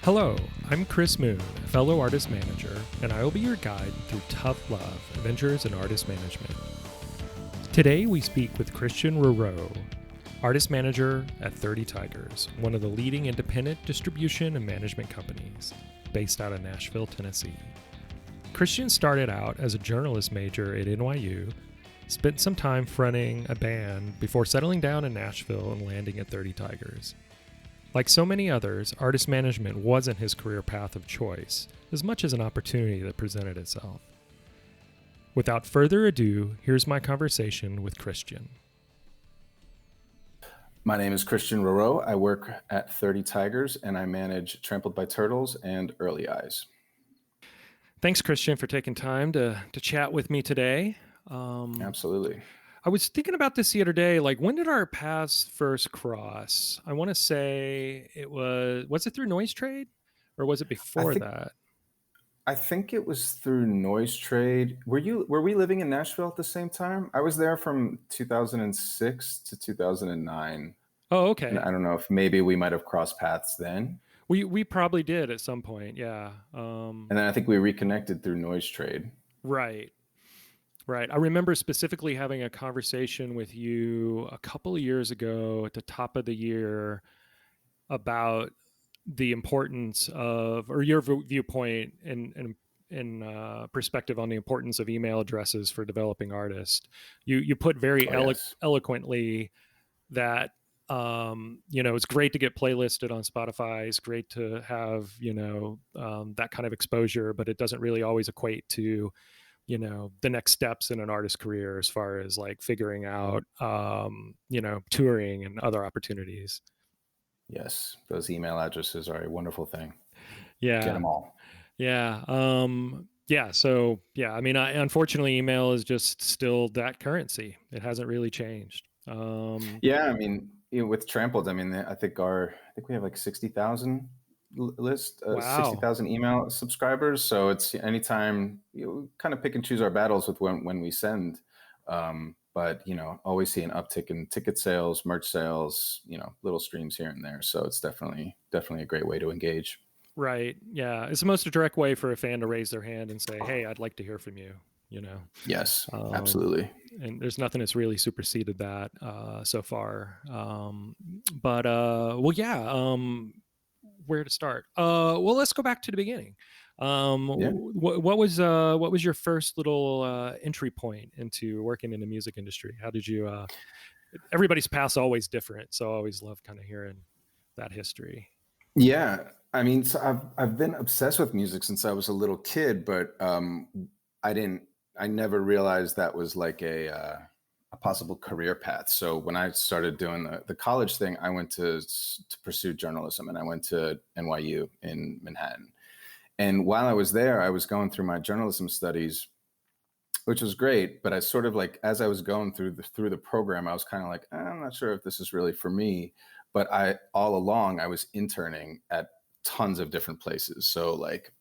Hello, I'm Chris Moon, fellow artist manager, and I will be your guide through tough love, adventures, and artist management. Today we speak with Christian Roreau, artist manager at 30 Tigers, one of the leading independent distribution and management companies based out of Nashville, Tennessee. Christian started out as a journalist major at NYU, spent some time fronting a band before settling down in Nashville and landing at 30 Tigers. Like so many others, artist management wasn't his career path of choice, as much as an opportunity that presented itself. Without further ado, here's my conversation with Christian. My name is Christian Roreau. I work at 30 Tigers, and I manage Trampled by Turtles and Early Eyes. Thanks, Christian, for taking time to chat with me today. Absolutely. I was thinking about this the other day, like when did our paths first cross? I want to say was it through Noise Trade or was it before that? I think it was through Noise Trade. Were we living in Nashville at the same time? I was there from 2006 to 2009. Oh, okay. And I don't know if maybe we might have crossed paths then. We probably did at some point, yeah. And then I think we reconnected through Noise Trade. Right. I remember specifically having a conversation with you a couple of years ago at the top of the year about the importance of, or your viewpoint and perspective on the importance of email addresses for developing artists. You put very eloquently that it's great to get playlisted on Spotify. It's great to have that kind of exposure, but it doesn't really always equate to the next steps in an artist's career as far as like figuring out touring and other opportunities. Yes, those email addresses are a wonderful thing. Yeah, get them all. Yeah. So I mean, unfortunately, email is just still that currency. It hasn't really changed. Yeah, I mean, with Trampled, I mean, I think we have like 60,000 list, wow. 60,000 email subscribers. So it's anytime kind of pick and choose our battles with when we send. But always see an uptick in ticket sales, merch sales, little streams here and there. So it's definitely a great way to engage. Right. Yeah. It's the most direct way for a fan to raise their hand and say, hey, I'd like to hear from you, Yes, absolutely. And there's nothing that's really superseded that so far. Where to start? Well, let's go back to the beginning. What was your first little entry point into working in the music industry? How did you? Everybody's path's always different, so I always love kind of hearing that history. Yeah, I mean, so I've been obsessed with music since I was a little kid, but I never realized that was like a possible career path. So when I started doing the college thing, I went to pursue journalism, and I went to NYU in Manhattan. And while I was there, I was going through my journalism studies, which was great. But I sort of like, as I was going through the program, I was kind of like, I'm not sure if this is really for me. But all along, I was interning at tons of different places. So like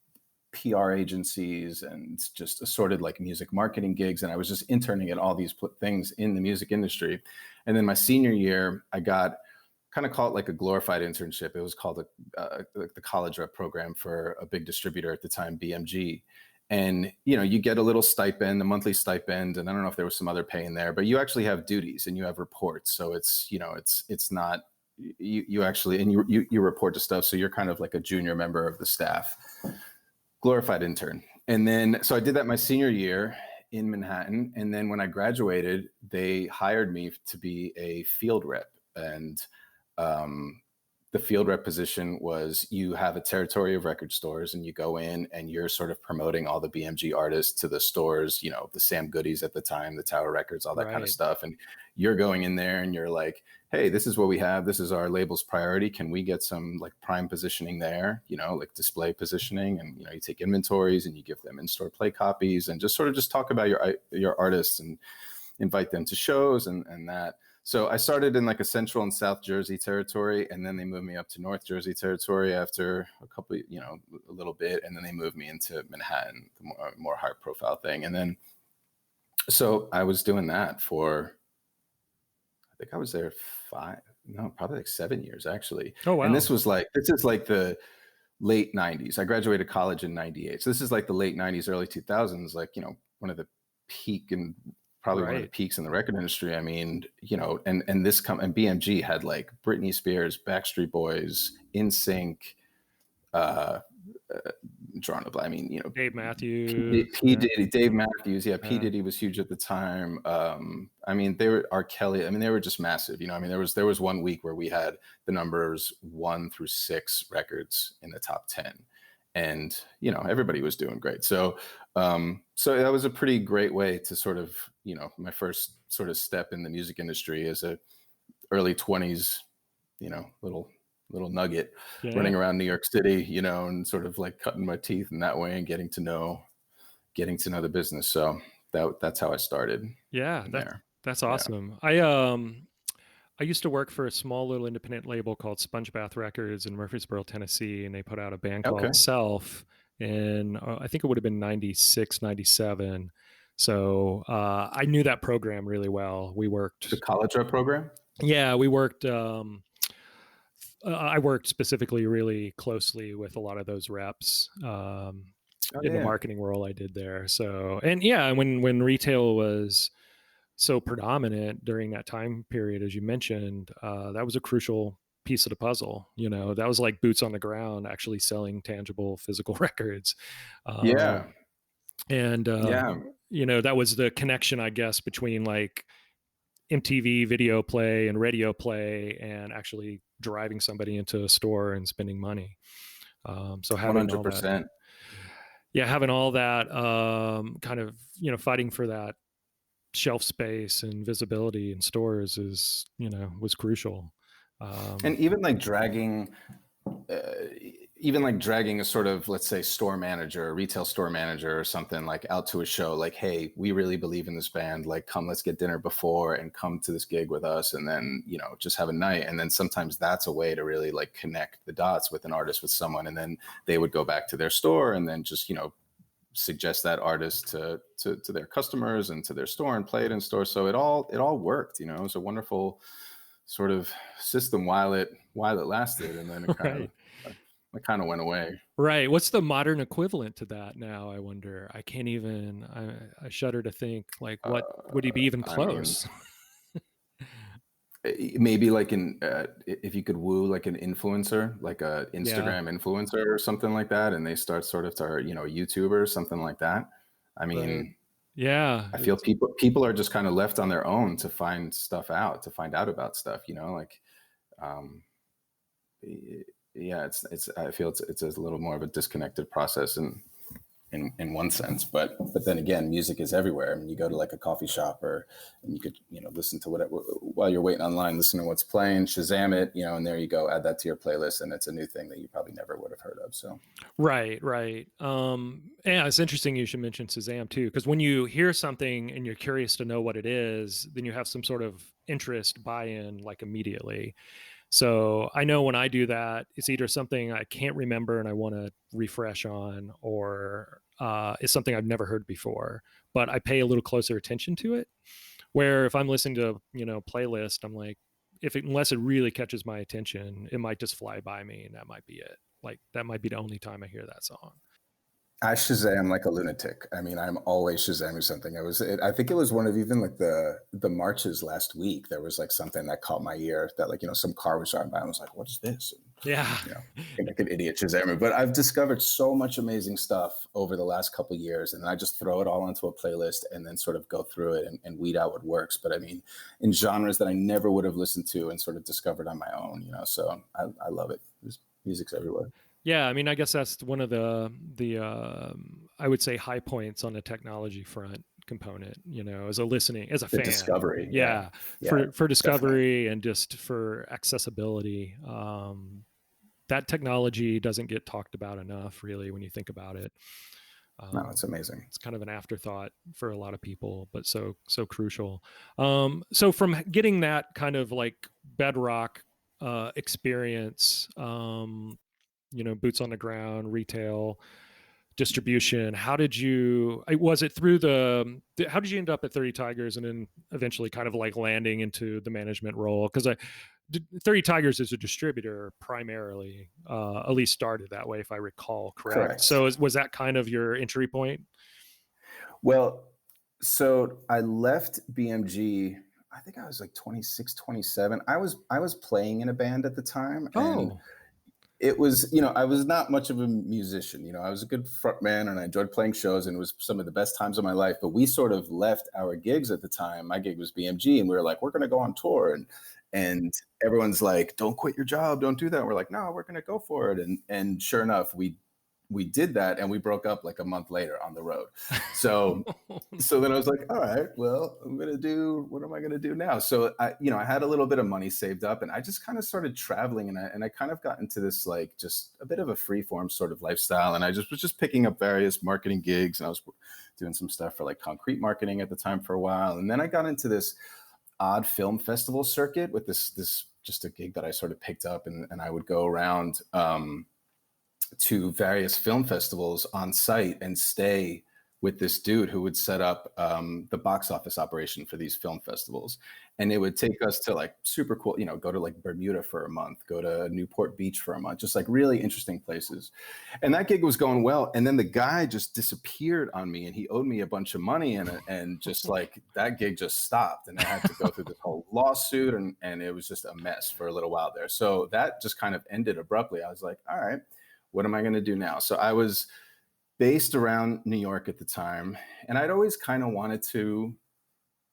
PR agencies and just assorted like music marketing gigs. And I was just interning at all these things in the music industry. And then my senior year, I got kind of called like a glorified internship. It was called the college rep program for a big distributor at the time, BMG. And, you get a little stipend, a monthly stipend. And I don't know if there was some other pay in there, but you actually have duties and you have reports. So it's not, you actually, and you report to stuff. So you're kind of like a junior member of the staff. Glorified intern. And then, so I did that my senior year in Manhattan. And then when I graduated, they hired me to be a field rep. And the field rep position was you have a territory of record stores and you go in and you're sort of promoting all the BMG artists to the stores, the Sam Goodies at the time, the Tower Records, all that kind of stuff. And you're going in there and you're like, hey, this is what we have. This is our label's priority. Can we get some like prime positioning there, like display positioning? And, you take inventories and you give them in-store play copies and just sort of just talk about your artists and invite them to shows and that. So I started in like a Central and South Jersey territory, and then they moved me up to North Jersey territory after a couple, a little bit. And then they moved me into Manhattan, the more high profile thing. And then, so I was doing that for, I think I was there probably like 7 years actually. Oh, wow. And this is like the late 90s. I graduated college in 98. So this is like the late 90s, early 2000s, like, one of the peak and probably one of the Right. peaks in the record industry. I mean, and and BMG had like Britney Spears, Backstreet Boys, NSYNC, uh, drawing a blank. I mean, Dave P, Matthews. P Yeah. Diddy, Dave Matthews, yeah, P Uh, Diddy was huge at the time. I mean, they were R. Kelly. I mean, they were just massive. I mean, there was one week where we had the numbers 1 through 6 records in the top 10, and everybody was doing great. So that was a pretty great way to sort of my first sort of step in the music industry as a early 20s, little nugget yeah. running around New York City, and sort of like cutting my teeth in that way and getting to know the business. So that's how I started Yeah. from That's there. that's Yeah. awesome. I used to work for a small little independent label called Sponge Bath Records in Murfreesboro, Tennessee, and they put out a band Okay. called Self in, I think it would have been 96, 97. So I knew that program really well. We The worked, college rep program. yeah, we worked. I worked specifically really closely with a lot of those reps Oh in the yeah. marketing role I did there. So, and yeah, when retail was so predominant during that time period, as you mentioned, that was a crucial piece of the puzzle. That was like boots on the ground, actually selling tangible physical records. Yeah. Um, and, Yeah. that was the connection, I guess, between like MTV video play and radio play and actually driving somebody into a store and spending money. So having all that, 100%. yeah, having all that kind of, fighting for that shelf space and visibility in stores was crucial. And uh, even like dragging a sort of, let's say, store manager, a retail store manager or something, like out to a show, like, hey, we really believe in this band, like, come, let's get dinner before and come to this gig with us, and then just have a night. And then sometimes that's a way to really like connect the dots with an artist, with someone, and then they would go back to their store and then just suggest that artist to their customers and to their store and play it in store. So it all worked. It was a wonderful sort of system while it lasted, and then it kind Right. of went away. Right. What's the modern equivalent to that now? I wonder. I can't even. I shudder to think. Like, what would he be even I mean, close? maybe like if you could woo like an influencer, like a Yeah. Instagram influencer or something like that, and they start sort of to a YouTuber, something like that. I Right. mean, Yeah. I feel people are just kind of left on their own to find stuff out, to find out about stuff, like, um, yeah, it's I feel it's a little more of a disconnected process in one sense, but then again, music is everywhere. I mean, you go to like a coffee shop, and you could listen to whatever while you're waiting online, listen to what's playing, Shazam it, and there you go, add that to your playlist, and it's a new thing that you probably never would have heard of. So Right. Right. Yeah, it's interesting you should mention Shazam too, because when you hear something and you're curious to know what it is, then you have some sort of interest buy-in like immediately. So I know when I do that, it's either something I can't remember and I want to refresh on, or it's something I've never heard before, but I pay a little closer attention to it. Where if I'm listening to, playlist, I'm like, unless it really catches my attention, it might just fly by me and that might be it. Like that might be the only time I hear that song. I Shazam like a lunatic. I mean, I'm always Shazamming something. I think it was one of even like the marches last week. There was like something that caught my ear that like, some car was driving by and I was like, what is this? And, Yeah. like an idiot Shazammer. But I've discovered so much amazing stuff over the last couple of years, and I just throw it all onto a playlist and then sort of go through it and weed out what works. But I mean, in genres that I never would have listened to and sort of discovered on my own, so I love it. Music's everywhere. Yeah, I mean, I guess that's one of the I would say high points on the technology front component. As a listening, as a The fan. discovery. Yeah. Yeah, Yeah, for definitely. discovery and just for accessibility. That technology doesn't get talked about enough, really, when you think about it. No, it's amazing. It's kind of an afterthought for a lot of people, but so crucial. So from getting that kind of like bedrock experience, boots on the ground, retail, distribution. How did you? Was it through the? How did you end up at 30 Tigers and then eventually kind of like landing into the management role? Because 30 Tigers is a distributor primarily, at least started that way, if I recall correct. Correct. So was that kind of your entry point? Well, so I left BMG. I think I was like 26, 27. I was playing in a band at the time, and Oh, it was, I was not much of a musician. I was a good front man and I enjoyed playing shows, and it was some of the best times of my life. But we sort of left our gigs at the time. My gig was BMG, and we were like, we're going to go on tour. And everyone's like, don't quit your job. Don't do that. We're like, no, we're going to go for it. And sure enough, we did that, and we broke up like a month later on the road. So then I was like, all right, well, what am I going to do now? So I had a little bit of money saved up, and I just kind of started traveling, and I kind of got into this, like, just a bit of a free form sort of lifestyle. And I was just picking up various marketing gigs, and I was doing some stuff for like concrete marketing at the time for a while. And then I got into this odd film festival circuit with this just a gig that I sort of picked up, and I would go around, to various film festivals on site and stay with this dude who would set up the box office operation for these film festivals. And it would take us to like super cool, go to like Bermuda for a month, go to Newport Beach for a month, just like really interesting places. And that gig was going well. And then the guy just disappeared on me, and he owed me a bunch of money, and just like that gig just stopped. And I had to go through this whole lawsuit, and it was just a mess for a little while there. So that just kind of ended abruptly. I was like, all right, what am I going to do now? So I was based around New York at the time, and I'd always kind of wanted to.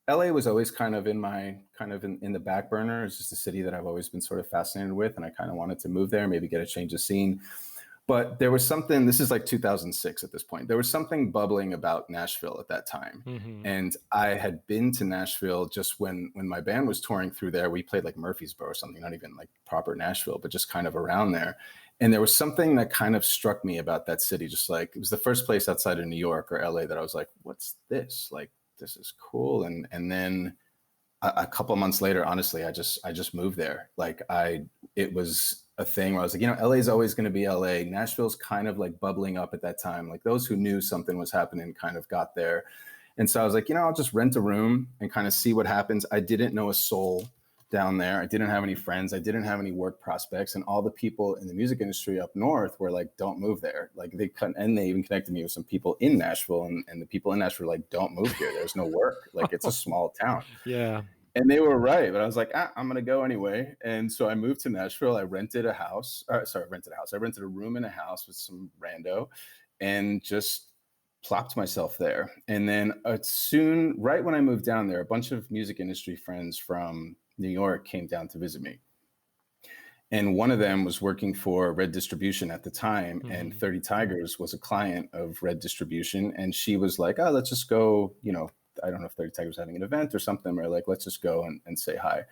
LA was always kind of in the back burner. It's just a city that I've always been sort of fascinated with, and I kind of wanted to move there, maybe get a change of scene. But there was something, this is like 2006 at this point, there was something bubbling about Nashville at that time. mm-hmm. And I had been to Nashville just when my band was touring through there. We played like Murfreesboro or something, not even like proper Nashville, but just kind of around there. And there was something that kind of struck me about that city. Just like, it was the first place outside of New York or LA that I was like, what's this? Like, this is cool. And then a couple of months later, honestly, I just moved there. Like it was a thing where I was like, LA is always going to be LA. Nashville's kind of like bubbling up at that time. Like those who knew something was happening kind of got there. And so I was like, I'll just rent a room and kind of see what happens. I didn't know a soul down there. I didn't have any friends. I didn't have any work prospects. And all the people in the music industry up north were like, don't move there. Like they even connected me with some people in Nashville, and the people in Nashville were like, don't move here. There's no work. Like it's a small town. Yeah. And they were right. But I was like, I'm going to go anyway. And so I moved to Nashville. I rented a house. I rented a room in a house with some rando and just plopped myself there. And then right when I moved down there, a bunch of music industry friends from New York came down to visit me. And one of them was working for Red Distribution at the time, mm-hmm. and 30 Tigers was a client of Red Distribution. And she was like, let's just go, I don't know if 30 Tigers was having an event or something, or like, let's just go and say hi.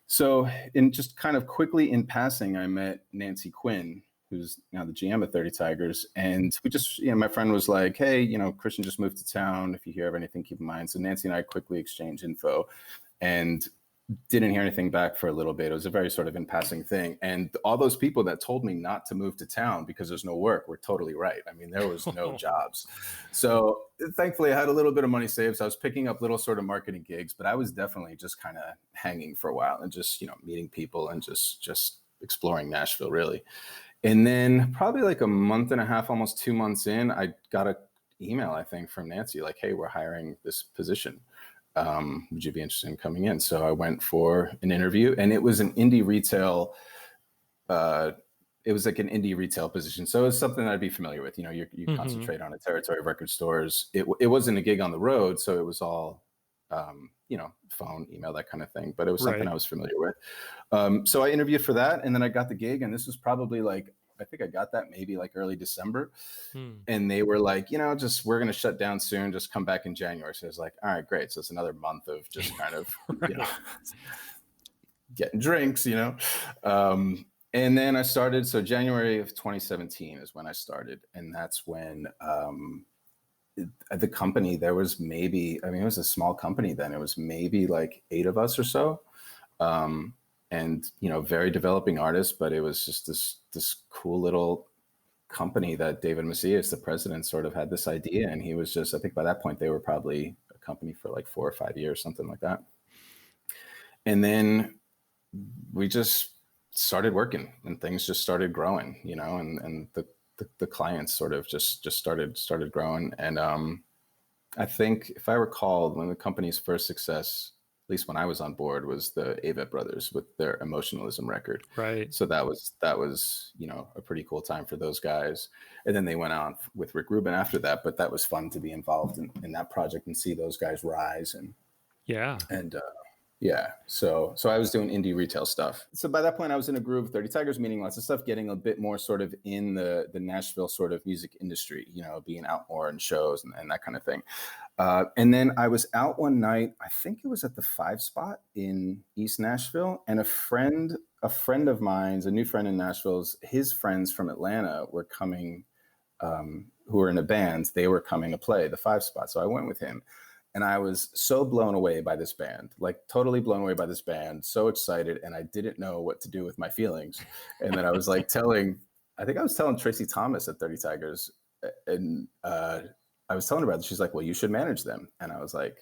So in just kind of quickly in passing, I met Nancy Quinn, who's now the GM of 30 Tigers. And we just, my friend was like, hey, Christian just moved to town. If you hear of anything, keep in mind. So Nancy and I quickly exchanged info and didn't hear anything back for a little bit. It was a very sort of in passing thing. And all those people that told me not to move to town because there's no work were totally right. I mean, there was no jobs. So thankfully I had a little bit of money saved. So I was picking up little sort of marketing gigs, but I was definitely just kind of hanging for a while and just, meeting people and just exploring Nashville really. And then probably like a month and a half, almost 2 months in, I got an email, I think, from Nancy, like, hey, we're hiring this position. Would you be interested in coming in? So I went for an interview, and it was an indie retail. It was like an indie retail position. So it was something that I'd be familiar with. You mm-hmm. concentrate on a territory of record stores. It wasn't a gig on the road. So it was all, phone, email, that kind of thing. But it was something I was familiar with. So I interviewed for that, and then I got the gig, and this was probably like, I think I got that maybe like early December. And they were like, we're going to shut down soon. Just come back in January. So I was like, all right, great. So it's another month of just kind of, getting drinks, and then I started. So January of 2017 is when I started. And that's when at the company, there was maybe, it was a small company then. It was maybe like 8 of us or so. And, very developing artists, but it was just this cool little company that David Macias, the president, sort of had this idea. And he was just, I think by that point, they were probably a company for like 4 or 5 years, something like that. And then we just started working, and things just started growing, and the clients sort of just started growing. And I think, if I recall, one of the company's first success, at least when I was on board, was the Avett Brothers with their Emotionalism record. Right. So that was a pretty cool time for those guys. And then they went on with Rick Rubin after that. But that was fun to be involved in that project and see those guys rise. Yeah. And yeah, so I was doing indie retail stuff. So by that point, I was in a groove, 30 Tigers, meeting lots of stuff, getting a bit more sort of in the Nashville sort of music industry, being out more in shows and that kind of thing. And then I was out one night, I think it was at the 5 Spot in East Nashville, and a friend of mine's, a new friend in Nashville's, his friends from Atlanta were coming, who were in a band. They were coming to play the 5 Spot, so I went with him. And I was so blown away by this band, like totally blown away by this band, so excited. And I didn't know what to do with my feelings. And then I was like I think I was telling Tracy Thomas at 30 Tigers, and I was telling her about it. She's like, well, you should manage them. And I was like,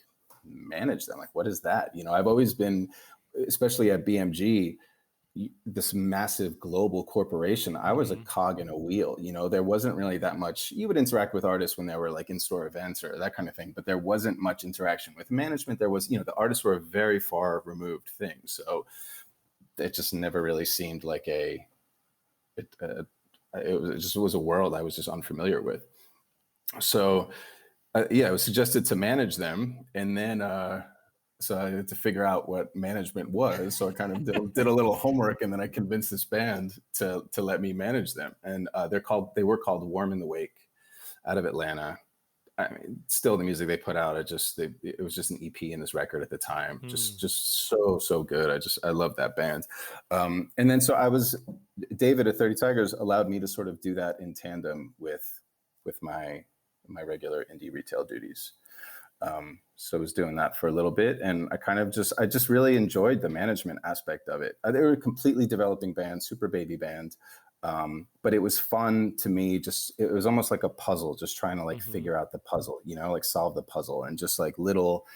manage them? Like, what is that? I've always been, especially at BMG, this massive global corporation. I was a cog in a wheel. There wasn't really that much. You would interact with artists when there were like in-store events or that kind of thing, but there wasn't much interaction with management. There was, the artists were a very far removed thing. So it just never really seemed like it was a world I was just unfamiliar with. So it was suggested to manage them. And then, so I had to figure out what management was. So I kind of did a little homework, and then I convinced this band to let me manage them. And they were called Warm in the Wake, out of Atlanta. I mean, still the music they put out, it was just an EP in this record at the time. Just so good. I love that band. And then so David at 30 Tigers allowed me to sort of do that in tandem with my regular indie retail duties. So I was doing that for a little bit, and I just really enjoyed the management aspect of it. They were a completely developing band, super baby band. But it was fun to me. It was almost like a puzzle, just trying to figure out the puzzle, like solve the puzzle, and just like little,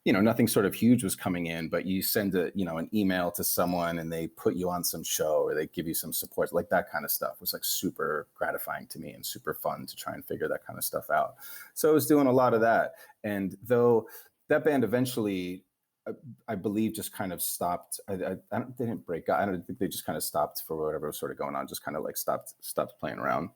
nothing sort of huge was coming in, but you send an email to someone and they put you on some show, or they give you some support, like that kind of stuff was like super gratifying to me and super fun to try and figure that kind of stuff out. So I was doing a lot of that. And though that band eventually, I believe, just kind of stopped. They didn't break up. I don't think they just kind of stopped for whatever was sort of going on. Just kind of like stopped playing around,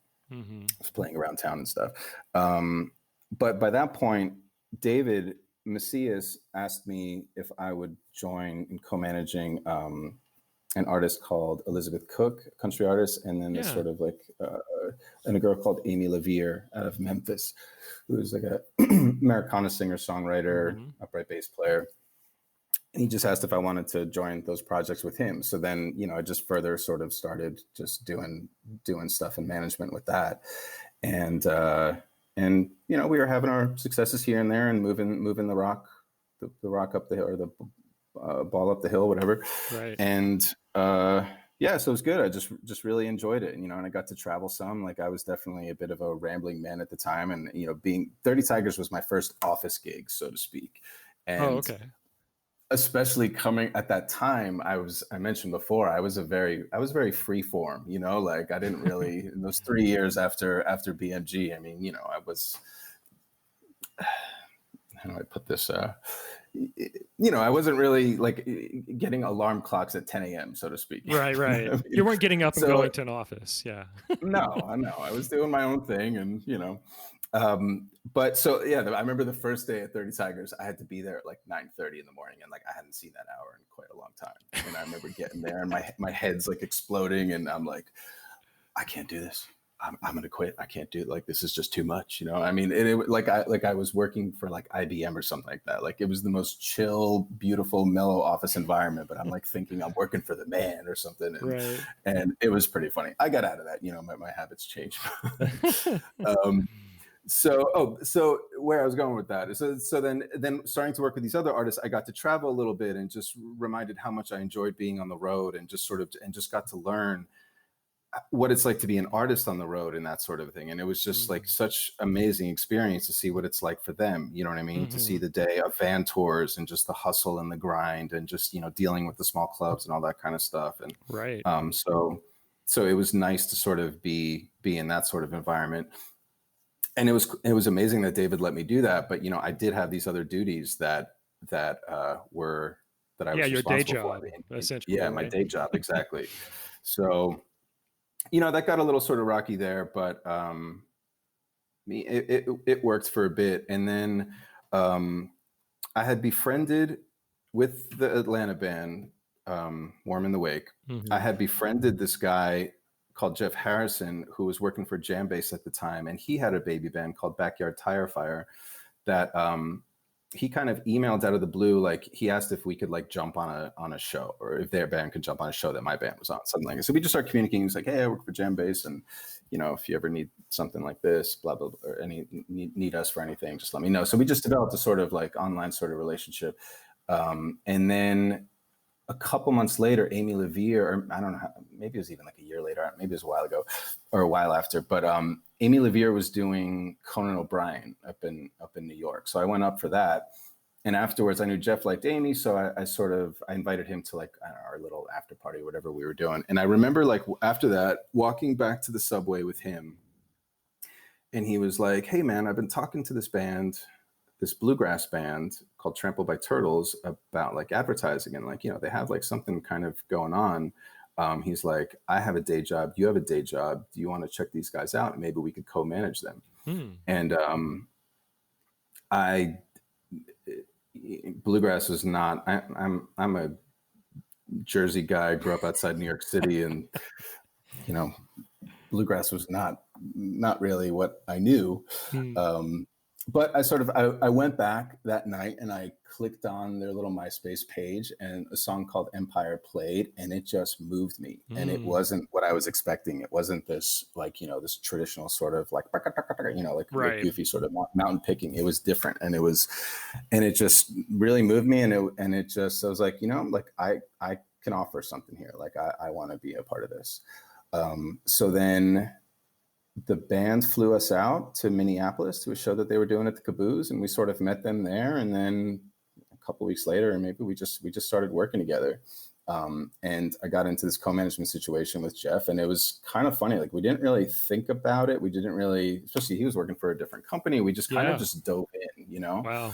playing around town and stuff. But by that point, David Macias asked me if I would join in co-managing an artist called Elizabeth Cook, a country artist, and then this sort of and a girl called Amy Levere out of Memphis, who is like a Americana singer, songwriter, upright bass player. And he just asked if I wanted to join those projects with him. So then, I just further sort of started just doing stuff in management with that. And we were having our successes here and there and moving the rock up the hill, or the ball up the hill, whatever. Right. And so it was good. I just really enjoyed it. And I got to travel some. Like, I was definitely a bit of a rambling man at the time. And, being 30 Tigers was my first office gig, so to speak. And okay. Especially coming at that time, I mentioned before, I was very free form, like I didn't really, in those 3 years after BMG, I mean, I was, how do I put this? I wasn't really like getting alarm clocks at 10 a.m., so to speak. Right. I mean, You weren't getting up and going to an office. Yeah. No, I was doing my own thing, and but so I remember the first day at 30 Tigers, I had to be there at like 9:30 in the morning, and like I hadn't seen that hour in quite a long time. And I remember getting there, and my head's like exploding, and I'm like, I can't do this. I'm gonna quit. I can't do it. Like, this is just too much. I mean, I was working for like IBM or something like that. Like, it was the most chill, beautiful, mellow office environment, but I'm like thinking I'm working for the man or something. And it was pretty funny. I got out of that. My habits changed. So where I was going with that is, so then starting to work with these other artists, I got to travel a little bit and just reminded how much I enjoyed being on the road, and just got to learn what it's like to be an artist on the road and that sort of thing. And it was just like such amazing experience to see what it's like for them. You know what I mean? To see the day of van tours and just the hustle and the grind and just, dealing with the small clubs and all that kind of stuff. And Right. So it was nice to sort of be in that sort of environment. And it was amazing that David let me do that. But, I did have these other duties that were that I Yeah, was your day responsible for. job, essentially, Yeah, my right? day job. Exactly. So, that got a little sort of rocky there, but it worked for a bit. And then I had befriended with the Atlanta band, Warm in the Wake. I had befriended this guy called Jeff Harrison, who was working for Jambase at the time. And he had a baby band called Backyard Tire Fire that he kind of emailed out of the blue. Like, he asked if we could like jump on a show, or if their band could jump on a show that my band was on, something like that. So we just started communicating. He's like, hey, I work for Jambase, and if you ever need something like this, blah, blah, blah, or need us for anything, just let me know. So we just developed a sort of like online sort of relationship. And then a couple months later, Amy Levere, or I don't know, maybe it was even like a year later, maybe it was a while ago or a while after, but Amy Levere was doing Conan O'Brien up in New York. So I went up for that. And afterwards, I knew Jeff liked Amy. So I invited him to like our little after party or whatever we were doing. And I remember like after that, walking back to the subway with him. And he was like, hey man, I've been talking to this bluegrass band called Trampled by Turtles about like advertising, and like, they have like something kind of going on. He's like, I have a day job, you have a day job. Do you want to check these guys out? And maybe we could co-manage them. And bluegrass is not, I'm a Jersey guy, grew up outside New York City, and, bluegrass was not really what I knew. But I went back that night and I clicked on their little MySpace page, and a song called Empire played, and it just moved me. And it wasn't what I was expecting. It wasn't this like, this traditional sort of like, like goofy sort of mountain picking. It was different. And it just really moved me. And I was like, like I can offer something here. Like I want to be a part of this. So then the band flew us out to Minneapolis to a show that they were doing at the Caboose, and we sort of met them there. And then a couple of weeks later, maybe we just started working together. And I got into this co-management situation with Jeff, and it was kind of funny. Like, we didn't really think about it. We didn't really, especially he was working for a different company. We just kind of just dove in, Wow.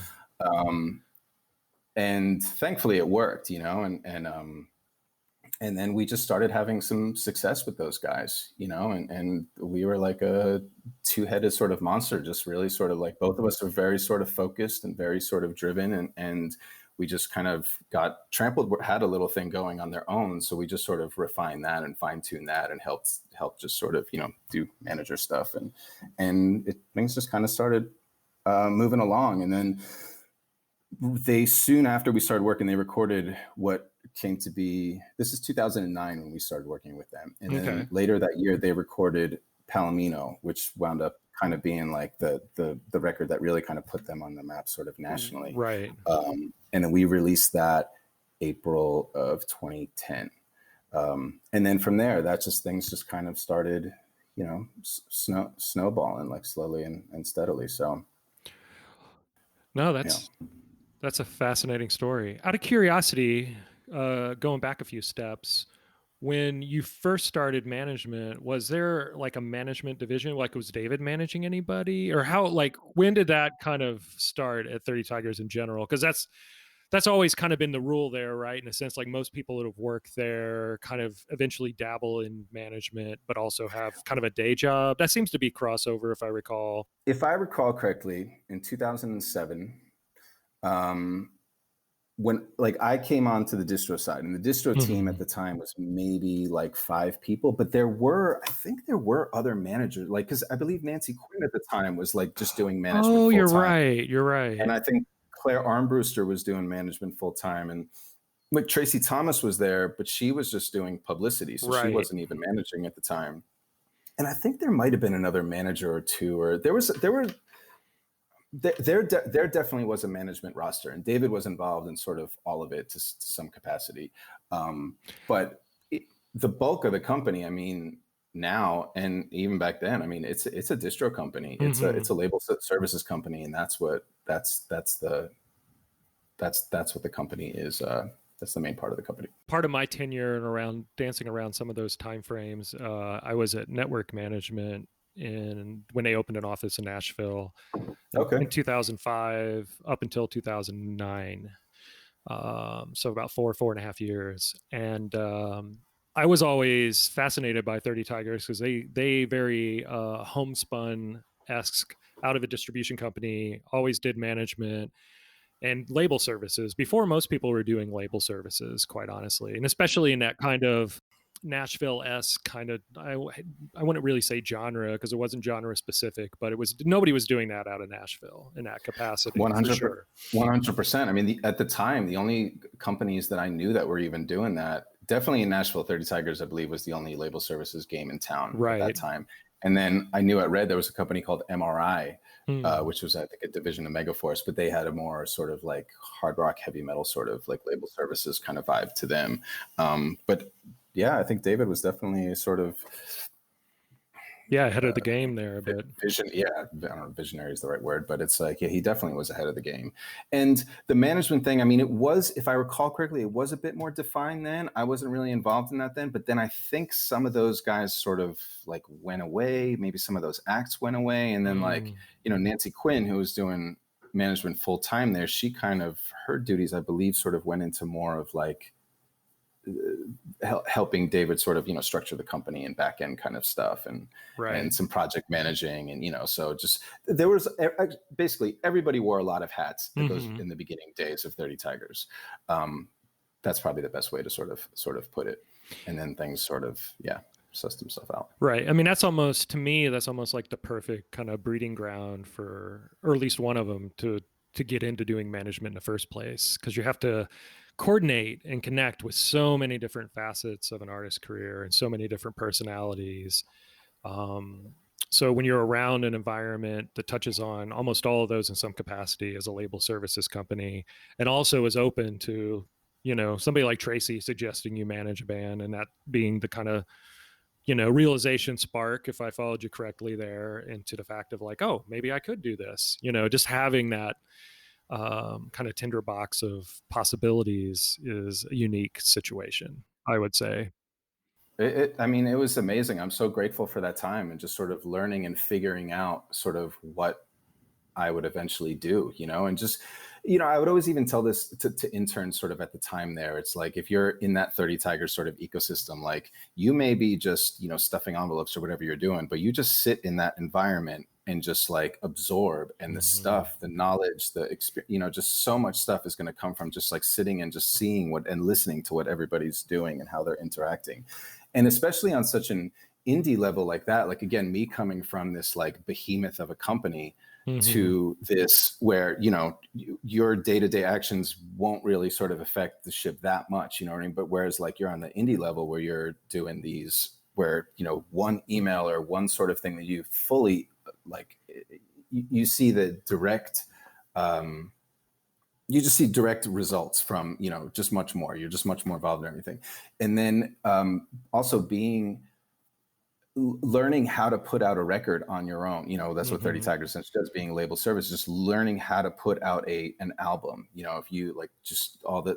And thankfully it worked, and then we just started having some success with those guys, and we were like a two-headed sort of monster, just really sort of like, both of us are very sort of focused and very sort of driven. And we just kind of got Trampled, had a little thing going on their own. So we just sort of refined that and fine-tuned that and helped just sort of, do manager stuff. And things just kind of started moving along. And then they, soon after we started working, they recorded what came to be, this is 2009 when we started working with them. And then later that year, they recorded Palomino, which wound up kind of being like the record that really kind of put them on the map sort of nationally. Right. And then we released that April of 2010. And then from there, things just kind of started, snowballing like slowly and steadily. So. No, that's a fascinating story. Out of curiosity, going back a few steps, when you first started management, was there like a management division? Like, was David managing anybody, or how? Like, when did that kind of start at 30 Tigers in general? Because that's always kind of been the rule there, right? In a sense, like most people that have worked there kind of eventually dabble in management, but also have kind of a day job. That seems to be crossover, if I recall. If I recall correctly, in 2007. When like I came onto the distro side, and the distro team at the time was maybe like 5 people, but I think there were other managers, like, because I believe Nancy Quinn at the time was like just doing management. Oh, full-time. You're right. And I think Claire Armbruster was doing management full time, and like Tracy Thomas was there, but she was just doing publicity, so she wasn't even managing at the time. And I think there might have been another manager or two, or there definitely was a management roster, and David was involved in sort of all of it to some capacity. But the bulk of the company, I mean, now, and even back then. I mean, it's a distro company. Mm-hmm. It's a label services company, and that's what the company is. That's the main part of the company. Part of my tenure and around dancing around some of those timeframes, I was at Network Management in when they opened an office in Nashville in Okay. 2005 up until 2009. So about 4.5 years, and I was always fascinated by 30 Tigers because they very homespun esque out of a distribution company, always did management and label services before most people were doing label services, quite honestly, and especially in that kind of Nashville-esque kind of I wouldn't really say genre because it wasn't genre specific, but it was nobody was doing that out of Nashville in that capacity for 100, sure. 100%. I mean, at the time, the only companies that I knew that were even doing that, definitely in Nashville, 30 Tigers, I believe, was the only label services game in town at that Right. time. And then I knew at Red there was a company called MRI, Hmm. which was, I think, a division of Megaforce, but they had a more sort of like hard rock, heavy metal sort of like label services kind of vibe to them. But yeah, I think David was definitely sort of Yeah, ahead of the game there, but vision. Yeah, I don't know if visionary is the right word, but it's like, yeah, he definitely was ahead of the game. And the management thing, I mean, it was, if I recall correctly, it was a bit more defined then. I wasn't really involved in that then, but then I think some of those guys sort of like went away. Maybe some of those acts went away. And then like, Nancy Quinn, who was doing management full time there, she kind of, her duties, I believe, sort of went into more of like, helping David sort of, structure the company and back end kind of stuff and right. some project managing. And, so just there was basically everybody wore a lot of hats at those in the beginning days of 30 Tigers. That's probably the best way to sort of put it. And then things sort of, suss themselves out. Right. I mean, that's almost, to me, that's almost like the perfect kind of breeding ground for, or at least one of them to get into doing management in the first place, because you have to coordinate and connect with so many different facets of an artist's career and so many different personalities. So when you're around an environment that touches on almost all of those in some capacity as a label services company, and also is open to, somebody like Tracy suggesting you manage a band, and that being the kind of, realization spark, if I followed you correctly there, into the fact of like, oh, maybe I could do this, just having that kind of tinderbox of possibilities is a unique situation, I would say. I mean, it was amazing. I'm so grateful for that time and just sort of learning and figuring out sort of what I would eventually do, and just, I would always even tell this to interns sort of at the time there. It's like, if you're in that 30 Tigers sort of ecosystem, like you may be just, stuffing envelopes or whatever you're doing, but you just sit in that environment and just like absorb, and the stuff, the knowledge, the experience, just so much stuff is going to come from just like sitting and just seeing what and listening to what everybody's doing and how they're interacting. And especially on such an indie level like that, like, again, me coming from this like behemoth of a company to this where, your day-to-day actions won't really sort of affect the ship that much, you know what I mean? But whereas like you're on the indie level where you're doing these, where, one email or one sort of thing that you fully like, you see the direct, you just see direct results from, just much more, you're just much more involved in everything. And then also learning how to put out a record on your own, that's what 30 Tigers does, being label service, just learning how to put out an album, if you like, just all the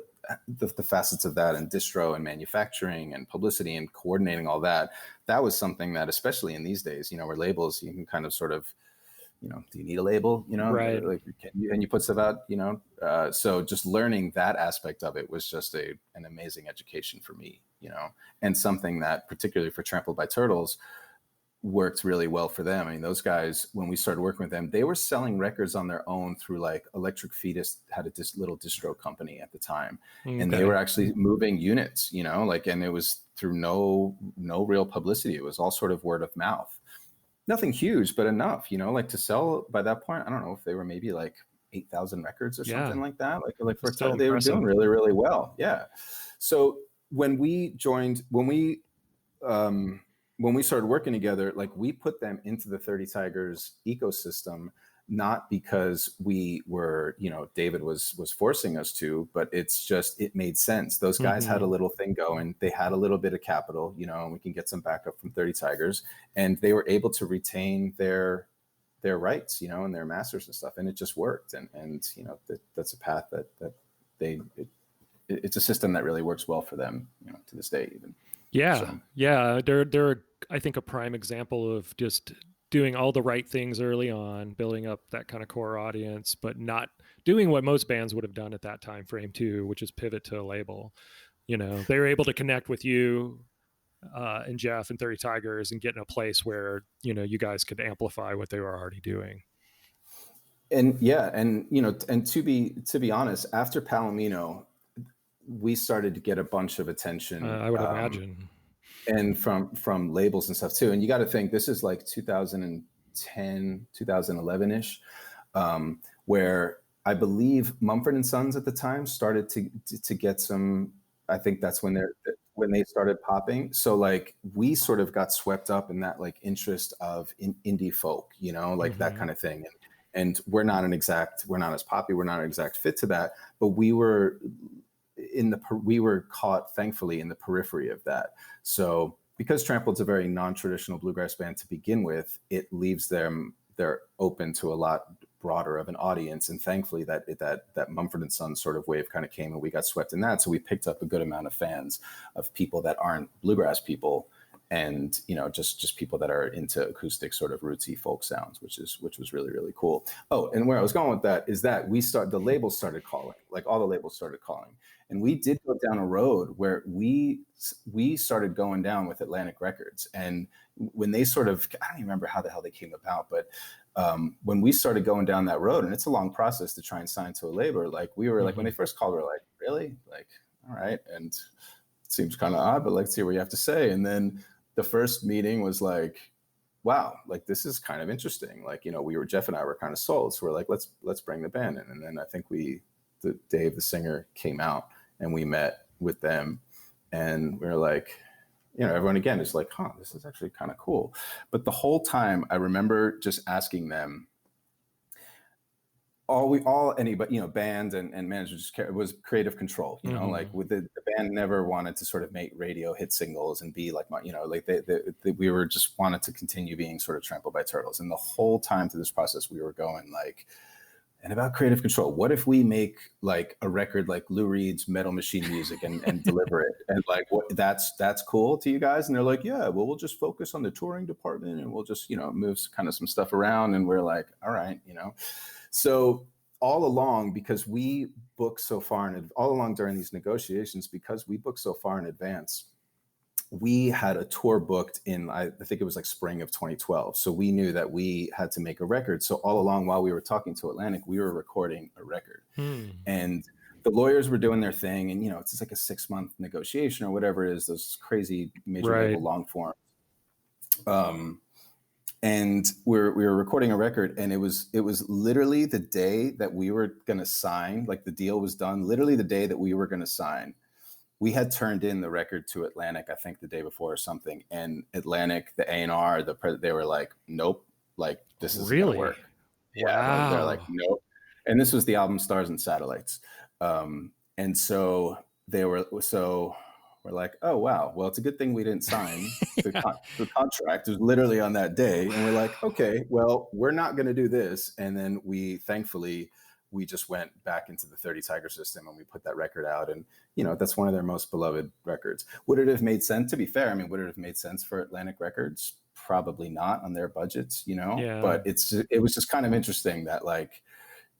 facets of that, and distro and manufacturing and publicity and coordinating all that was something that, especially in these days, where labels, you can kind of sort of, do you need a label, Right. like, can you put stuff out, so just learning that aspect of it was just an amazing education for me, and something that, particularly for Trampled by Turtles, worked really well for them. I mean, those guys, when we started working with them, they were selling records on their own through, like, Electric Fetus had a little distro company at the time, and they were actually moving units, like, and it was through no real publicity. It was all sort of word of mouth. Nothing huge, but enough, like, to sell. By that point, I don't know if they were maybe like 8,000 records or something like that. Like for a time, they were doing really, really well. Yeah. So when we started working together, like, we put them into the 30 Tigers ecosystem not because we were, David was forcing us to, but it made sense. Those guys had a little thing going. They had a little bit of capital, and we can get some backup from 30 Tigers, and they were able to retain their rights, and their masters and stuff, and it just worked. And that's a path that it's a system that really works well for them, to this day even. Yeah. So. Yeah. They're, I think, a prime example of just doing all the right things early on, building up that kind of core audience, but not doing what most bands would have done at that time frame too, which is pivot to a label. They were able to connect with you and Jeff and 30 Tigers and get in a place where, you guys could amplify what they were already doing. And yeah, and to be honest, after Palomino, we started to get a bunch of attention. I would imagine. And from labels and stuff too. And you got to think, this is like 2010, 2011-ish, where I believe Mumford & Sons at the time started to get some, I think that's when they started popping. So like we sort of got swept up in that like interest of indie folk, that kind of thing. And we're not as poppy, we're not an exact fit to that, but we were caught, thankfully, in the periphery of that. So because Trampled's a very non-traditional bluegrass band to begin with, it leaves they're open to a lot broader of an audience. And thankfully that Mumford & Sons sort of wave kind of came, and we got swept in that. So we picked up a good amount of fans of people that aren't bluegrass people, and just people that are into acoustic sort of rootsy folk sounds, which was really, really cool. Oh, and where I was going with that is that the labels started calling, like all the labels started calling, and we did go down a road where we started going down with Atlantic Records. And when they sort of, I don't even remember how the hell they came about, but when we started going down that road, and it's a long process to try and sign to a label, like we were like, when they first called, we were like, really? Like, all right. And it seems kind of odd, but let's see what you have to say. And then the first meeting was like, wow, like this is kind of interesting. Like, Jeff and I were kind of sold. So we're like, let's bring the band in. And then I think Dave, the singer, came out and we met with them, and we were like, everyone again is like, huh, this is actually kind of cool. But the whole time I remember just asking them, anybody, band and managers was creative control, like with the band never wanted to sort of make radio hit singles and be like, we were just wanted to continue being sort of trampled by turtles. And the whole time through this process, we were going like, and about creative control, what if we make like a record like Lou Reed's Metal Machine Music and deliver it? And like, that's cool to you guys? And they're like, yeah, well, we'll just focus on the touring department and we'll just, move kind of some stuff around. And we're like, all right, So all along, because we booked so far all along during these negotiations, because we booked so far in advance, we had a tour booked in, I think it was like spring of 2012. So we knew that we had to make a record. So all along while we were talking to Atlantic, we were recording a record. And the lawyers were doing their thing. And, it's just like a 6-month negotiation or whatever it is, those crazy major label long forms. And we were recording a record, and it was literally the day that we were going to sign, like the deal was done, literally the day that we were going to sign. We had turned in the record to Atlantic, I think the day before or something. And Atlantic, the A&R, they were like, nope, like this isn't going to work. Yeah, wow. They're like, nope. And this was the album Stars and Satellites. And so we're like, oh, wow. Well, it's a good thing we didn't sign the contract. It was literally on that day. And we're like, okay, well, we're not going to do this. And then thankfully, we just went back into the 30 Tiger system and we put that record out. And, that's one of their most beloved records. Would it have made sense, to be fair? I mean, would it have made sense for Atlantic Records? Probably not on their budgets, Yeah. But it was just kind of interesting that like,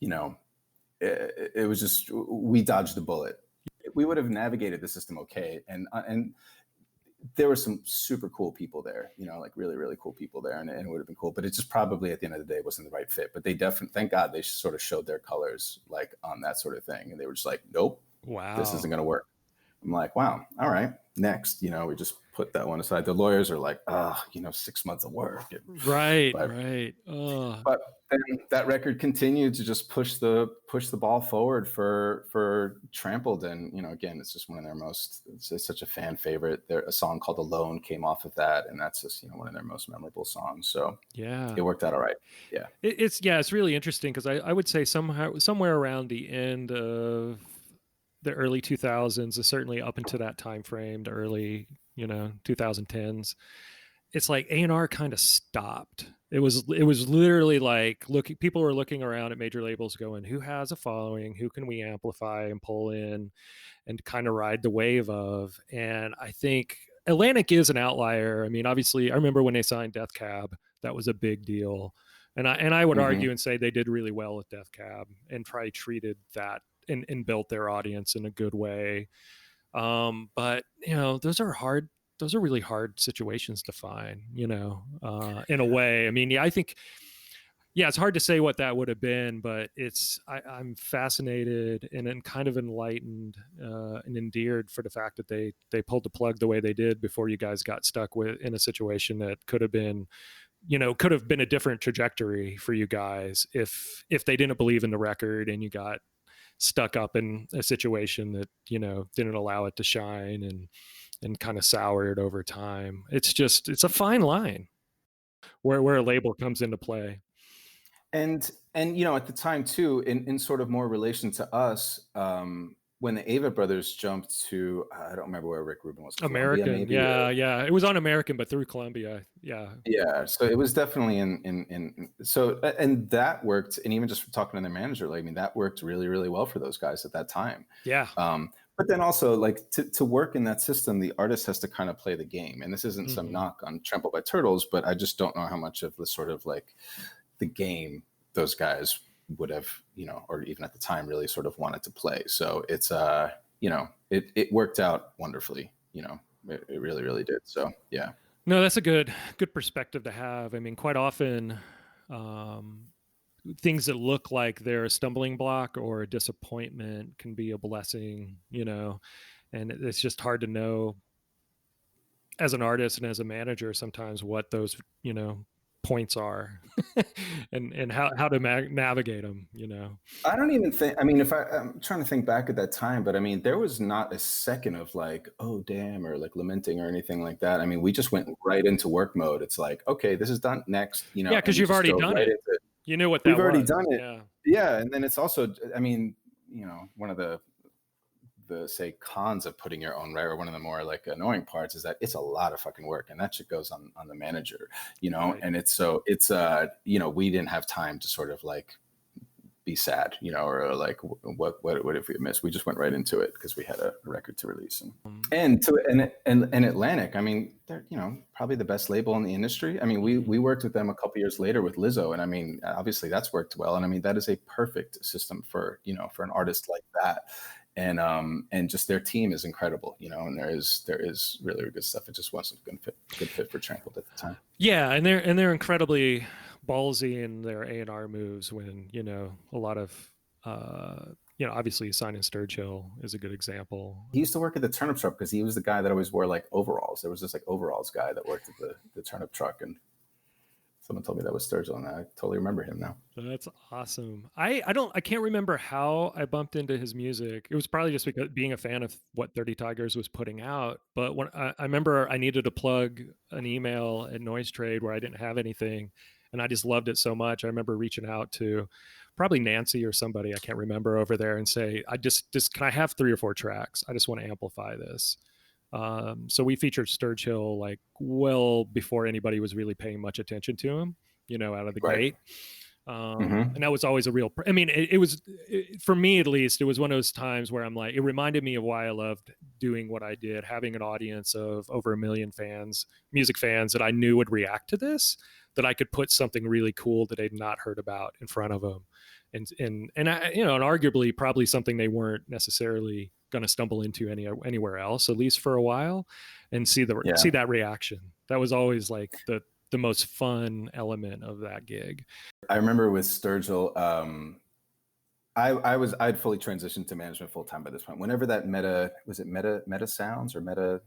it was just, we dodged the bullet. We would have navigated the system okay, and there were some super cool people there, like really, really cool people there, and it would have been cool. But it just probably at the end of the day wasn't the right fit. But they definitely, thank God, they sort of showed their colors like on that sort of thing, and they were just like, nope, wow, this isn't going to work. I'm like, wow, all right, next. We just put that one aside. The lawyers are like, 6 months of work, right. But then that record continued to just push the ball forward for Trampled, and again, it's just one of their most. It's such a fan favorite. A song called "Alone" came off of that, and that's just one of their most memorable songs. So Yeah. it worked out all right. Yeah. It's really interesting because I would say somewhere around the end of the early 2000s, certainly up into that time frame, the early 2010s, it's like A&R kind of stopped. It was literally like people were looking around at major labels going, who has a following, who can we amplify and pull in and kind of ride the wave of. And I think Atlantic is an outlier. I mean, obviously, I remember when they signed Death Cab, that was a big deal. And I would argue and say they did really well with Death Cab and probably treated that and built their audience in a good way. But those are hard. Those are really hard situations to find. In a way. I mean, yeah, I think it's hard to say what that would have been, but I'm fascinated and kind of enlightened and endeared for the fact that they pulled the plug the way they did before you guys got stuck in a situation that could have been a different trajectory for you guys if they didn't believe in the record and you got stuck up in a situation that didn't allow it to shine and kind of soured over time. It's a fine line where a label comes into play. And at the time too, in sort of more relation to us, when the Ava brothers jumped to, I don't remember where Rick Rubin was, Columbia, American, maybe. Yeah, it was on American, but through Columbia, yeah. So it was definitely and that worked. And even just talking to their manager, like, I mean, that worked really, really well for those guys at that time. Yeah. But then also, like, to work in that system, the artist has to kind of play the game. And this isn't some knock on Trampled by Turtles, but I just don't know how much of the sort of like the game those guys would have, or even at the time really sort of wanted to play. So it's it worked out wonderfully. It really, really did. So yeah. No, that's a good perspective to have. I mean, quite often things that look like they're a stumbling block or a disappointment can be a blessing, and it's just hard to know as an artist and as a manager sometimes what those, points are and how to navigate them. I don't even think, I mean, I'm trying to think back at that time, but I mean, there was not a second of like, oh damn, or like lamenting or anything like that. I mean, we just went right into work mode. It's like, okay, this is done, next, yeah, because you've already done it. You knew what that was. We've already done it. Yeah. And then it's also, I mean, one of the say cons of putting your own right, or one of the more like annoying parts, is that it's a lot of fucking work, and that shit goes on the manager, Right. And it's we didn't have time to sort of like be sad, or like what if we missed? We just went right into it because we had a record to release, and Atlantic. I mean, they're probably the best label in the industry. I mean, we worked with them a couple years later with Lizzo, and I mean, obviously that's worked well, and I mean that is a perfect system for for an artist like that. And just their team is incredible, and there is really, really good stuff. It just wasn't a good fit for Trampled at the time. Yeah, and they're incredibly ballsy in their A&R moves when a lot of obviously signing Sturgill is a good example. He used to work at the turnip truck because he was the guy that always wore like overalls. There was this like overalls guy that worked at the turnip truck, and someone told me that was Sturgill, and I totally remember him now. That's awesome. I can't remember how I bumped into his music. It was probably just because being a fan of what 30 Tigers was putting out. But when I remember I needed to plug an email at Noise Trade where I didn't have anything, and I just loved it so much. I remember reaching out to probably Nancy or somebody, I can't remember, over there and say, I just can I have 3 or 4 tracks? I just want to amplify this. So we featured Sturgill like well before anybody was really paying much attention to him, out of the gate. And that was always a real, I mean, it was, for me at least, it was one of those times where I'm like, it reminded me of why I loved doing what I did, having an audience of over 1 million fans, music fans that I knew would react to this, that I could put something really cool that they'd not heard about in front of them. And I, and arguably probably something they weren't necessarily going to stumble into anywhere else, at least for a while, and see that reaction. That was always like the most fun element of that gig. I remember with Sturgill, I'd fully transitioned to management full time by this point. Whenever that Meta Sounds or Meta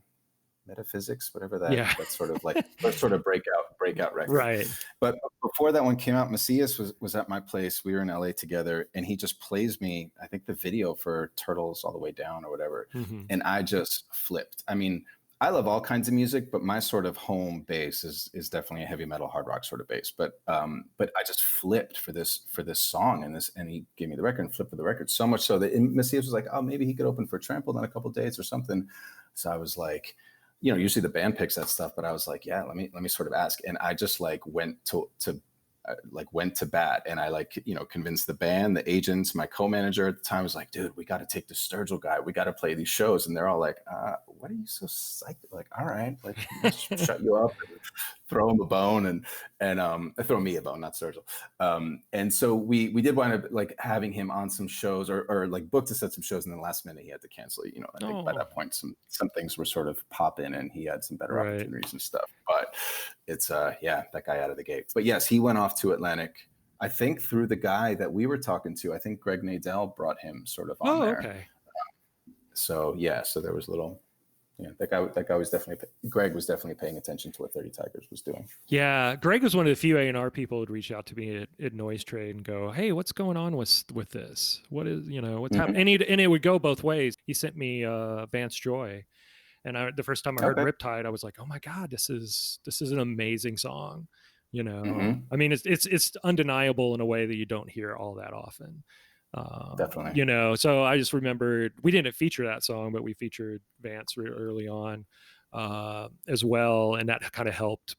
Metaphysics, whatever Yeah. that sort of like first sort of breakout record. Right. But before that one came out, Macias was at my place. We were in LA together, and he just plays me, I think, the video for Turtles All the Way Down or whatever. Mm-hmm. And I just flipped. I mean, I love all kinds of music, but my sort of home base is definitely a heavy metal, hard rock sort of base. But I just flipped for this song, and he gave me the record and flipped for the record so much so that Macias was like, oh, maybe he could open for Trampled on a couple dates or something. So I was like, usually the band picks that stuff, but I was like, yeah, let me sort of ask. And I just like went to bat, and I convinced the band, the agents, my co-manager at the time was like, dude, we got to take the Sturgill guy. We got to play these shows. And they're all like, what are you so psyched? Like, all right, like shut you up and throw him a bone and throw me a bone, not Sturgill. And so we did wind up like having him on some shows or like booked to set some shows. And then last minute he had to cancel, I think by that point, some things were sort of popping and he had some better opportunities and stuff, but it's that guy out of the gate. But yes, he went off to Atlantic, I think through the guy that we were talking to. I think Greg Nadell brought him sort of on there. Okay. So there was a little, that guy was Greg was definitely paying attention to what 30 Tigers was doing. Yeah, Greg was one of the few A&R people who'd reach out to me at Noise Trade and go, "Hey, what's going on with this? What is what's happening?" And it would go both ways. He sent me Vance Joy, and the first time I heard Riptide, I was like, "Oh my god, this is an amazing song." I mean, it's undeniable in a way that you don't hear all that often. Definitely. So I just remembered we didn't feature that song, but we featured Vance early on as well, and that kind of helped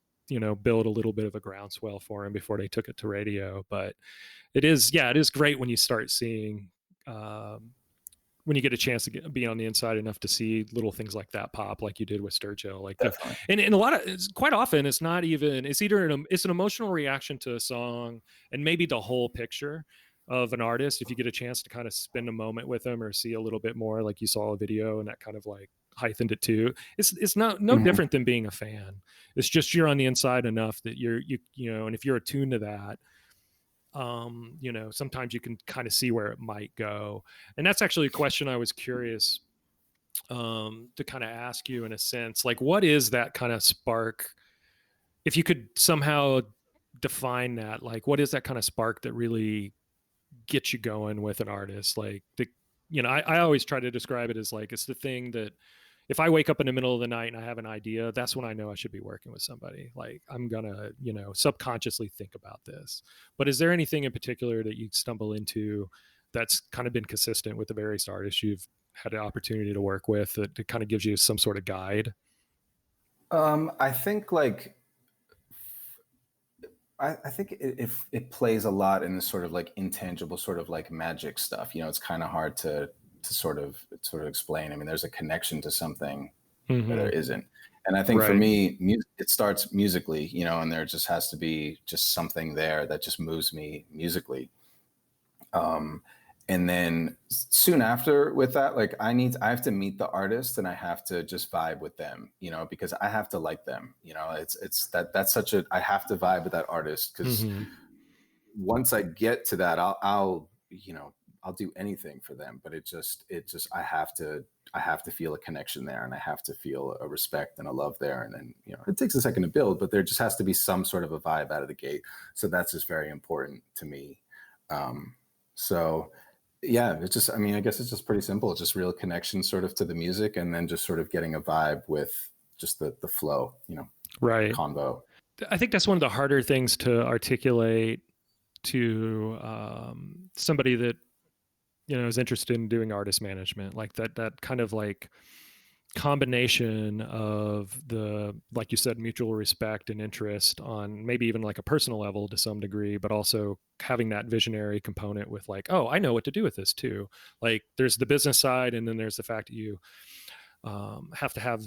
build a little bit of a groundswell for him before they took it to radio. But it is great when you start seeing when you get a chance to be on the inside enough to see little things like that pop, like you did with Sturgill. Like, and a lot of, quite often, it's not even, it's either it's an emotional reaction to a song and maybe the whole picture of an artist. If you get a chance to kind of spend a moment with them or see a little bit more, like you saw a video and that kind of like heightened it too. It's no different than being a fan. It's just you're on the inside enough that you and if you're attuned to that, sometimes you can kind of see where it might go. And that's actually a question I was curious to kind of ask you in a sense, like, what is that kind of spark? If you could somehow define that, like, what is that kind of spark that really gets you going with an artist? Like I always try to describe it as like, it's the thing that if I wake up in the middle of the night and I have an idea, that's when I know I should be working with somebody. Like I'm gonna, subconsciously think about this. But is there anything in particular that you stumble into that's kind of been consistent with the various artists you've had the opportunity to work with that kind of gives you some sort of guide? I think I think it plays a lot in this sort of like intangible sort of like magic stuff. It's kind of hard to sort of explain. I mean, there's a connection to something that there isn't. And I think for me, it starts musically, and there just has to be just something there that just moves me musically. And then soon after with that, like I have to meet the artist and I have to just vibe with them, because I have to like them, that's I have to vibe with that artist. Cause once I get to that, I'll do anything for them, but I have to feel a connection there, and I have to feel a respect and a love there. And then, it takes a second to build, but there just has to be some sort of a vibe out of the gate. So that's just very important to me. So yeah, it's just, I guess it's just pretty simple. It's just real connection sort of to the music, and then just sort of getting a vibe with just the flow, right. Convo. I think that's one of the harder things to articulate to somebody that is interested in doing artist management, like that kind of like combination of the, like you said, mutual respect and interest on maybe even like a personal level to some degree, but also having that visionary component with like, oh, I know what to do with this too. Like there's the business side, and then there's the fact that you have to have,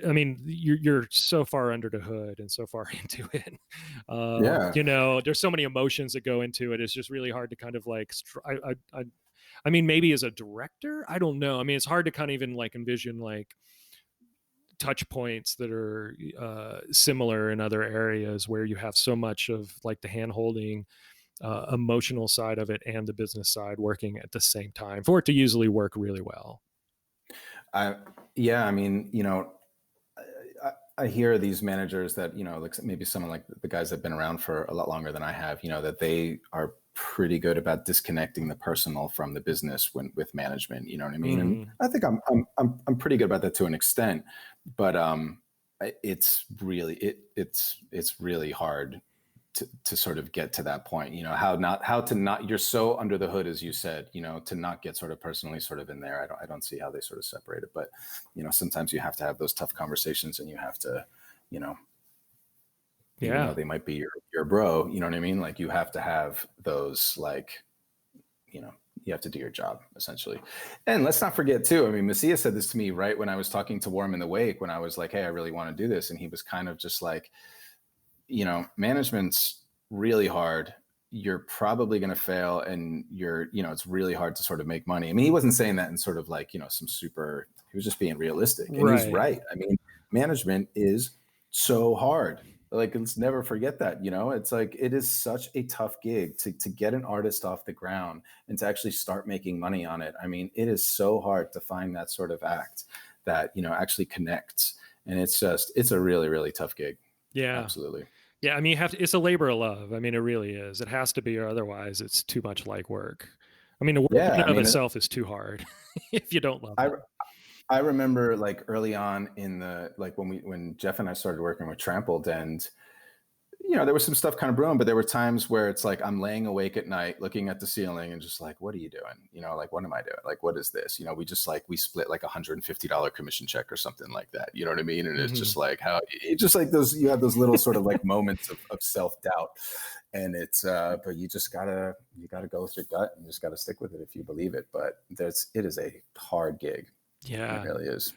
I mean, you're so far under the hood and so far into it. There's so many emotions that go into it. It's just really hard to kind of like, I mean, maybe as a director, I don't know. I mean, it's hard to kind of even like envision like touch points that are similar in other areas where you have so much of like the hand holding emotional side of it and the business side working at the same time for it to usually work really well. I mean, I hear these managers that, like maybe someone like the guys that have been around for a lot longer than I have, that they are pretty good about disconnecting the personal from the business with management. You know what I mean? And I think I'm pretty good about that to an extent, but it's really it's really hard to sort of get to that point, how to not, you're so under the hood, as you said, to not get sort of personally sort of in there. I don't see how they sort of separate it, but, sometimes you have to have those tough conversations, and you have to, even though they might be your bro, you know what I mean? Like, you have to have those, like, you have to do your job, essentially. And let's not forget too, I mean, Messiah said this to me right when I was talking to Warm in the Wake, when I was like, hey, I really want to do this. And he was kind of just like, management's really hard. You're probably going to fail, and it's really hard to sort of make money. I mean, he wasn't saying that in sort of like, some super, he was just being realistic. And he's right. I mean, management is so hard. Like, let's never forget that, it's like, it is such a tough gig to get an artist off the ground and to actually start making money on it. I mean, it is so hard to find that sort of act that, actually connects. And it's a really, really tough gig. Yeah, absolutely. Yeah, I mean, it's a labor of love. I mean, it really is. It has to be, or otherwise it's too much like work. I mean, the work in and of itself is too hard if you don't love it. I remember, like, early on in the, like, when Jeff and I started working with Trampled, and, there was some stuff kind of brewing, but there were times where it's like, I'm laying awake at night looking at the ceiling and just like, what are you doing? Like, what am I doing? Like, what is this? We just like, we split like $150 commission check or something like that. You know what I mean? And it's just like just like those, you have those little sort of like moments of self-doubt, and it's, but you gotta go with your gut, and you just gotta stick with it if you believe it. But it is a hard gig. Yeah, it really is.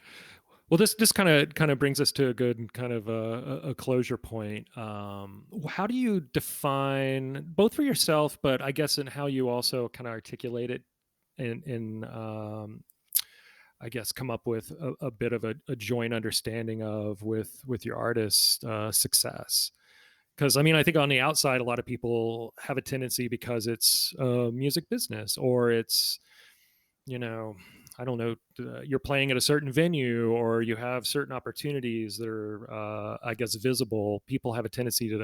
Well, this kind of brings us to a good kind of a closure point. How do you define, both for yourself, but I guess in how you also kind of articulate it, in I guess come up with a bit of a joint understanding of with your artist's success? Because I mean, I think on the outside, a lot of people have a tendency, because it's a music business, or it's, I don't know, you're playing at a certain venue, or you have certain opportunities that are, I guess, visible. People have a tendency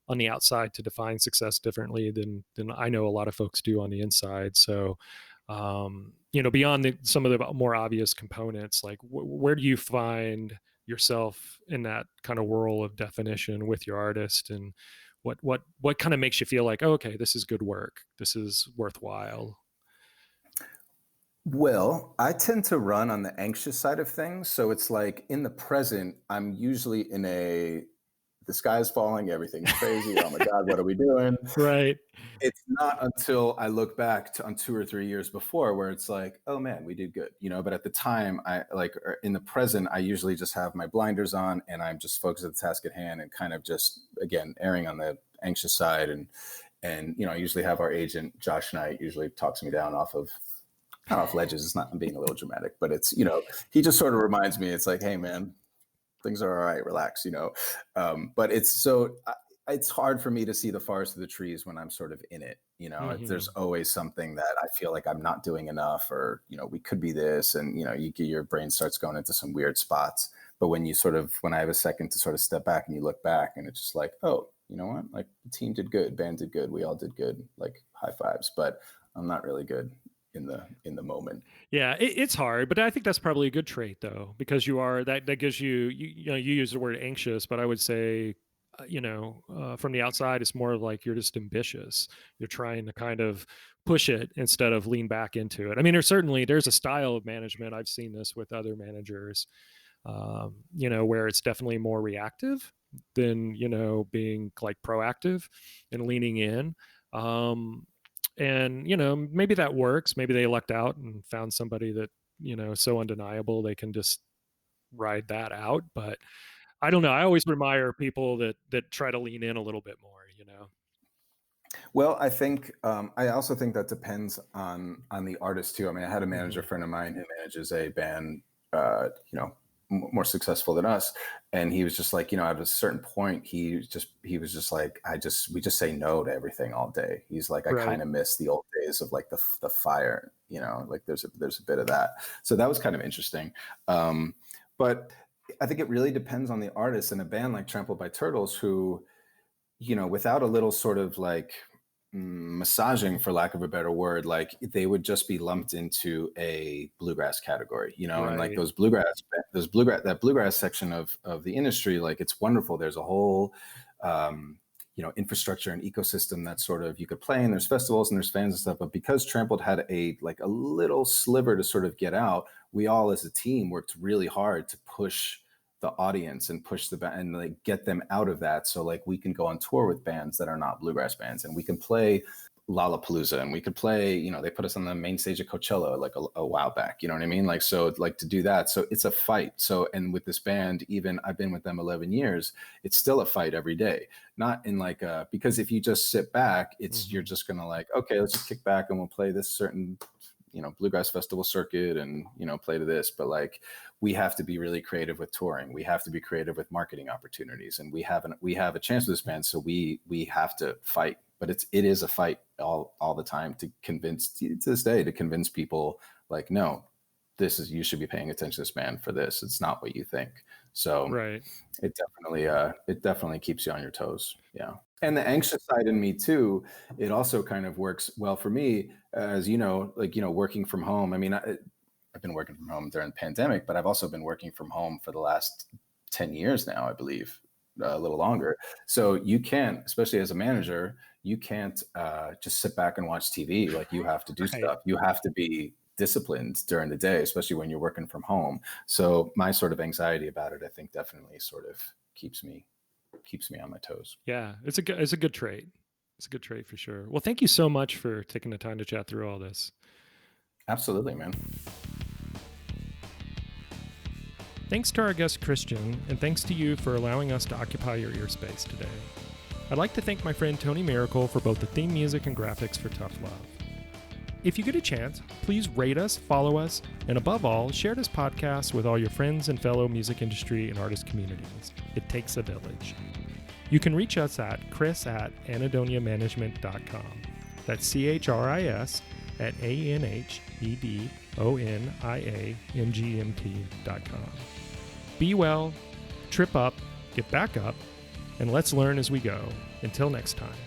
on the outside, to define success differently than I know a lot of folks do on the inside. So, beyond some of the more obvious components, like where do you find yourself in that kind of whirl of definition with your artist, and what kind of makes you feel like, oh, okay, this is good work, this is worthwhile? Well, I tend to run on the anxious side of things. So it's like, in the present, I'm usually in the sky's falling, everything's crazy. Oh my God, what are we doing? Right. It's not until I look back on 2 or 3 years before where it's like, oh man, we did good, but at the time, in the present, I usually just have my blinders on, and I'm just focused on the task at hand, and kind of just, again, erring on the anxious side. And I usually have our agent, Josh Knight, usually talks me down off of, not off ledges. It's not, I'm being a little dramatic, but it's, he just sort of reminds me, it's like, hey man, things are all right, relax, but it's hard for me to see the forest of the trees when I'm sort of in it. There's always something that I feel like I'm not doing enough, or, we could be this, and, your brain starts going into some weird spots. But when I have a second to sort of step back, and you look back, and it's just like, oh, you know what? Like, the team did good, band did good, we all did good, like, high fives, but I'm not really good in the moment. Yeah, it's hard, but I think that's probably a good trait, though, because that gives you use the word anxious, but I would say, from the outside, it's more of like, you're just ambitious. You're trying to kind of push it instead of lean back into it. I mean, there's a style of management. I've seen this with other managers, where it's definitely more reactive than, being like proactive and leaning in. And maybe that works. Maybe they lucked out and found somebody that, so undeniable they can just ride that out. But I don't know, I always admire people that try to lean in a little bit more. Well, I think I also think that depends on the artist too. I mean, I had a manager friend of mine who manages a band, more successful than us, and he was just like, at a certain point, he was just like, we just say no to everything all day. He's like, I kind of miss the old days of like the fire, like there's a bit of that. So that was kind of interesting. But I think it really depends on the artist. And a band like Trampled by Turtles, who, without a little sort of like massaging, for lack of a better word, like they would just be lumped into a bluegrass category, and like Right. that bluegrass section of the industry, like it's wonderful. There's a whole, infrastructure and ecosystem that sort of you could play, and there's festivals and there's fans and stuff. But because Trampled had a little sliver to sort of get out, we all as a team worked really hard to push the audience and push the band and like get them out of that. So like we can go on tour with bands that are not bluegrass bands, and we can play Lollapalooza, and we could play, they put us on the main stage of Coachella like a while back, you know what I mean? Like, so like to do that. So it's a fight. So, and with this band, even I've been with them 11 years, it's still a fight every day. Not in like because if you just sit back, you're just going to like, okay, let's just kick back and we'll play this certain, bluegrass festival circuit and, play to this. But like, we have to be really creative with touring. We have to be creative with marketing opportunities, and we have a chance with this band. So we have to fight, but it is a fight all the time to this day to convince people like, no, you should be paying attention to this band for this. It's not what you think. So Right. it definitely keeps you on your toes. Yeah. And the anxious side in me too, it also kind of works well for me, as working from home. I mean, I've been working from home during the pandemic, but I've also been working from home for the last 10 years now, I believe, a little longer. So you can't, especially as a manager, you can't just sit back and watch TV. Like you have to do stuff. You have to be disciplined during the day, especially when you're working from home. So my sort of anxiety about it, I think, definitely sort of keeps me on my toes. Yeah, it's a good trait. It's a good trait for sure. Well, thank you so much for taking the time to chat through all this. Absolutely, man. Thanks to our guest Christian, and thanks to you for allowing us to occupy your ear space today. I'd like to thank my friend Tony Miracle for both the theme music and graphics for Tough Love. If you get a chance, please rate us, follow us, and above all, share this podcast with all your friends and fellow music industry and artist communities. It takes a village. You can reach us at chris@anhedoniamanagement.com. That's CHRIS at ANHEDONIAMGMT.com. Be well, trip up, get back up, and let's learn as we go. Until next time.